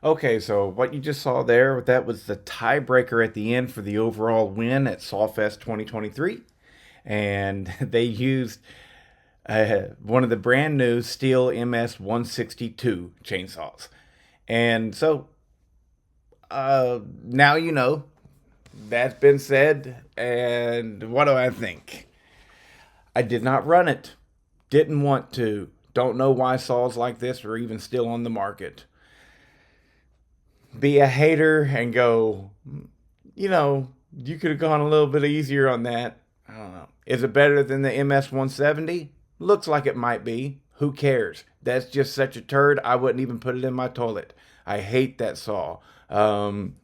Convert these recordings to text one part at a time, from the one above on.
Okay, so what you just saw there, that was the tiebreaker at the end for the overall win at Sawfest 2023. And they used one of the brand new Stihl MS162 chainsaws. And so now you know that's been said. And what do I think? I did not run it. Didn't want to. Don't know why saws like this are even still on the market. Be a hater and go, you know, you could have gone a little bit easier on that. I don't know. Is it better than the MS170? Looks like it might be. Who cares? That's just such a turd. I wouldn't even put it in my toilet. I hate that saw. Um,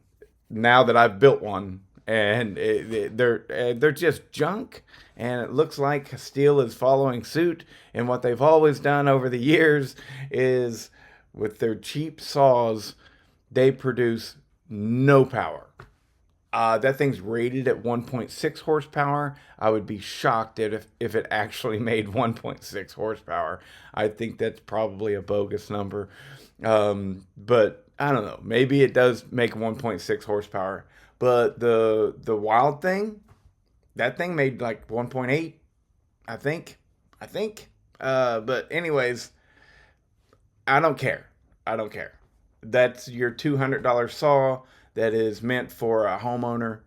Now that I've built one, and they're just junk, and it looks like Stihl is following suit. And what they've always done over the years is with their cheap saws, they produce no power. That thing's rated at 1.6 horsepower. I would be shocked if it actually made 1.6 horsepower. I think that's probably a bogus number. But I don't know. Maybe it does make 1.6 horsepower. But the wild thing, that thing made like 1.8, I think. I think. But anyways, I don't care. I don't care. That's your $200 saw that is meant for a homeowner.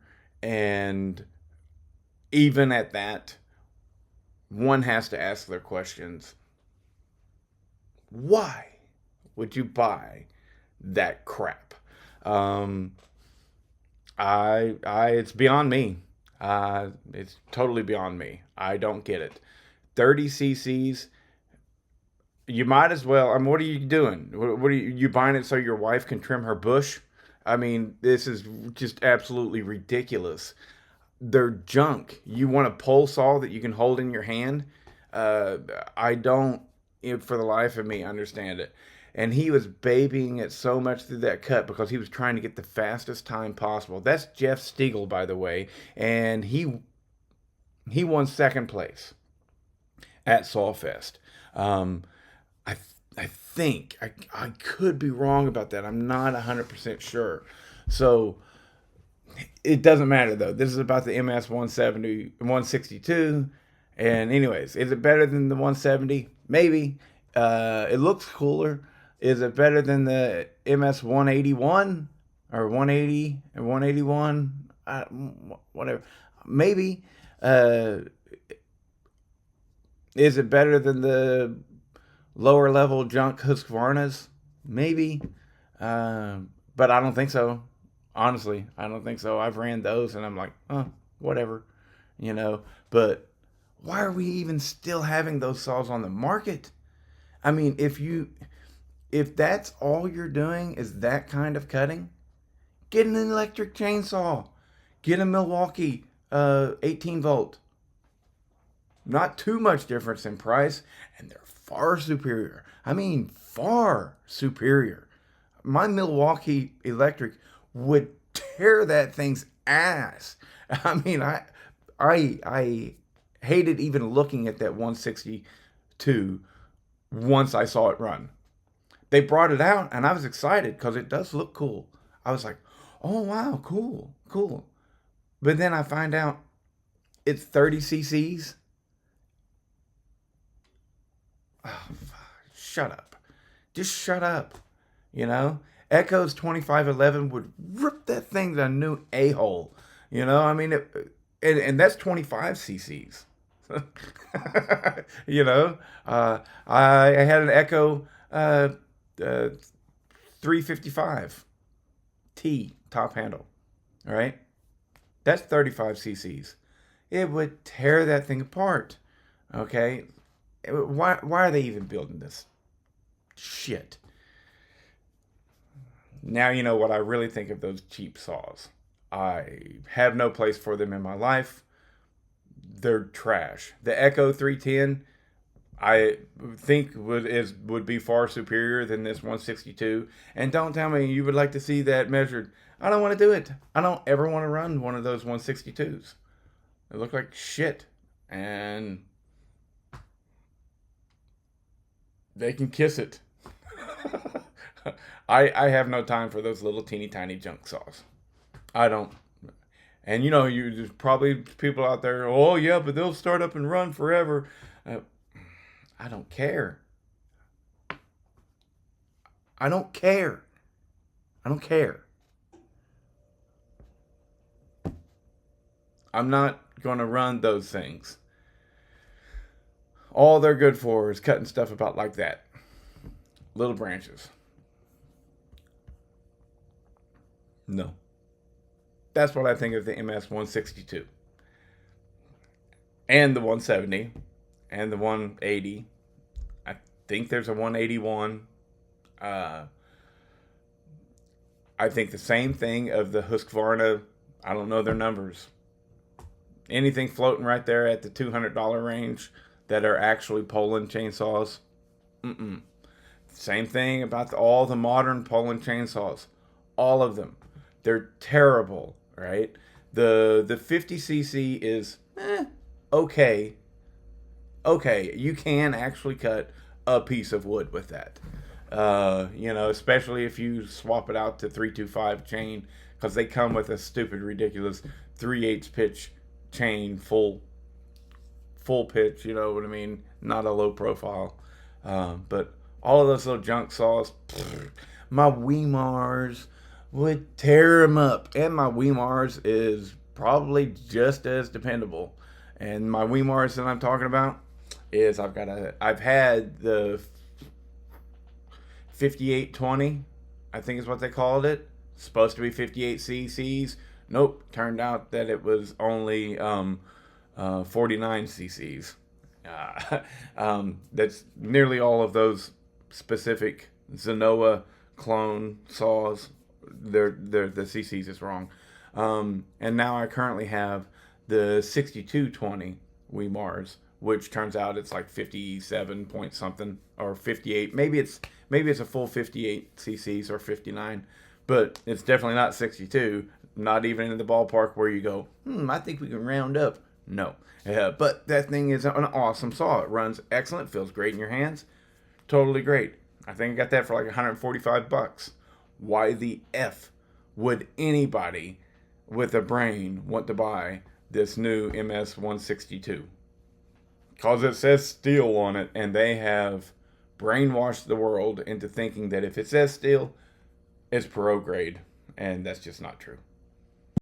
And even at that, one has to ask their questions. Why would you buy that crap? Um, it's beyond me. It's totally beyond me. I don't get it. 30 cc's. You might as well. I mean, what are you doing? What are you buying it so your wife can trim her bush? I mean, this is just absolutely ridiculous. They're junk. You want a pole saw that you can hold in your hand? Uh, I don't, for the life of me, understand it. And he was babying it so much through that cut because he was trying to get the fastest time possible. That's Jeff Stihl, by the way, and he won second place at Sawfest. Um, I I think I could be wrong about that. I'm not 100% sure. So it doesn't matter though. This is about the MS 170 162. And anyways, is it better than the 170? Maybe. It looks cooler. Is it better than the MS 181 or 180 and 181? Whatever. Maybe. Uh, is it better than the lower level junk Husqvarnas? Maybe. But I don't think so. Honestly, I don't think so. I've ran those and I'm like, oh, whatever, you know. But why are we even still having those saws on the market? I mean, if that's all you're doing is that kind of cutting, get an electric chainsaw. Get a Milwaukee 18 volt. Not too much difference in price, and they're far superior. I mean, far superior. My Milwaukee electric would tear that thing's ass. I mean, I hated even looking at that 162 once I saw it run. They brought it out, and I was excited because it does look cool. I was like, oh wow, cool, cool. But then I find out it's 30 cc's. Oh, shut up. Just shut up. You know? Echo's 2511 would rip that thing a new a hole. You know? I mean, and that's 25 cc's. You know? I had an Echo uh, 355 T top handle. All right? That's 35 cc's. It would tear that thing apart. Okay? Why are they even building this shit? Now you know what I really think of those cheap saws. I have no place for them in my life. They're trash. The Echo 310, I think would be far superior than this 162. And don't tell me you would like to see that measured. I don't want to do it. I don't ever want to run one of those 162s. They look like shit. And they can kiss it. I have no time for those little teeny tiny junk saws. I don't. And you know, there's probably people out there. Oh yeah, but they'll start up and run forever. Uh, I don't care. I don't care. I don't care. I'm not going to run those things. All they're good for is cutting stuff about like that. Little branches. No. That's what I think of the MS162 and the 170 and the 180. I think there's a 181. Uh, I think the same thing of the Husqvarna. I don't know their numbers. Anything floating right there at the $200 range that are actually Poland chainsaws. Mm-mm. Same thing about all the modern Poland chainsaws. All of them. They're terrible, right? The 50cc is okay. Okay, you can actually cut a piece of wood with that. Especially if you swap it out to 325 chain, because they come with a stupid, ridiculous 3/8 pitch chain, full pitch. You know what I mean? Not a low profile, but all of those little junk saws. My Weimars would tear them up, and my Weimars is probably just as dependable. And my Weimars that I'm talking about is I've had the 5820, I think is what they called it. Supposed to be 58 cc's. Nope, turned out that it was only 49 cc's. That's nearly all of those specific Zenoa clone saws. The cc's is wrong. And now I currently have the 6220 Weimars, which turns out it's like 57 point something or 58. Maybe it's a full 58 cc's or 59, but it's definitely not 62. Not even in the ballpark where you go, I think we can round up. No. But that thing is an awesome saw. It runs excellent, feels great in your hands. Totally great. I think I got that for like $145. Why the F would anybody with a brain want to buy this new MS162? Because it says Stihl on it, and they have brainwashed the world into thinking that if it says Stihl, it's pro grade. And that's just not true.